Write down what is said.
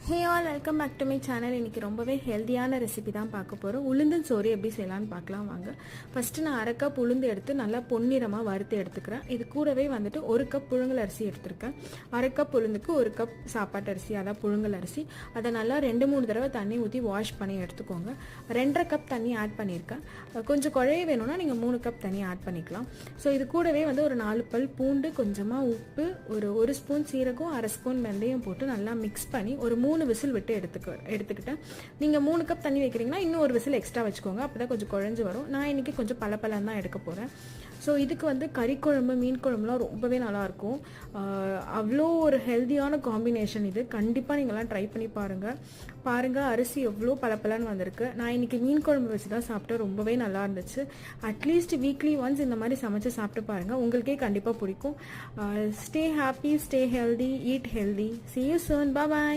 Hey all welcome back to my channel. இன்றைக்கி ரொம்பவே ஹெல்த்தியான ரெசிபி தான் பார்க்க போகிறோம். உளுந்தன் சோறு எப்படி செய்யலான்னு பார்க்கலாம் வாங்க. ஃபஸ்ட்டு நான் அரை கப் உளுந்து எடுத்து நல்லா பொன்னிறமாக வறுத்து எடுத்துக்கிறேன். இது கூடவே வந்துட்டு ஒரு கப் புழுங்கல் அரிசி எடுத்துருக்கேன். அரை கப் உளுந்துக்கு ஒரு கப் சாப்பாட்டு அரிசி, அதான் புழுங்கல் அரிசி. அதை நல்லா 2-3 தடவை தண்ணி ஊற்றி வாஷ் பண்ணி எடுத்துக்கோங்க. 2.5 கப் தண்ணி ஆட் பண்ணியிருக்கேன். கொஞ்சம் குழைய வேணும்னா நீங்கள் 3 கப் தண்ணி ஆட் பண்ணிக்கலாம். ஸோ இது கூடவே வந்து ஒரு 4 பல் பூண்டு, கொஞ்சமாக உப்பு, ஒரு ஸ்பூன் சீரகம், அரை ஸ்பூன் வெந்தயம் போட்டு நல்லா மிக்ஸ் பண்ணி ஒரு 3 விசில் விட்டு எடுத்துக்கிட்டேன். நீங்கள் 3 கப் தண்ணி வைக்கிறீங்கன்னா இன்னும் ஒரு விசில் எக்ஸ்ட்ரா வச்சுக்கோங்க. அப்போ தான் கொஞ்சம் குழஞ்சு வரும். நான் இன்றைக்கி கொஞ்சம் பலப்பலன்னு தான் எடுக்க போகிறேன். ஸோ இதுக்கு வந்து கறி குழம்பு, மீன் குழம்புலாம் ரொம்பவே நல்லாயிருக்கும். அவ்வளோ ஒரு ஹெல்த்தியான காம்பினேஷன் இது. கண்டிப்பாக நீங்கள்லாம் ட்ரை பண்ணி பாருங்கள். அரிசி எவ்வளோ பலப்பலன்னு வந்திருக்கு. நான் இன்றைக்கி மீன் குழம்பு வச்சு தான் சாப்பிட்டேன். ரொம்பவே நல்லா இருந்துச்சு. அட்லீஸ்ட் வீக்லி ஒன்ஸ் இந்த மாதிரி சமைச்சு சாப்பிட்டு பாருங்கள். உங்களுக்கே கண்டிப்பாக பிடிக்கும். Stay happy, stay healthy, eat healthy. See you soon. Bye bye.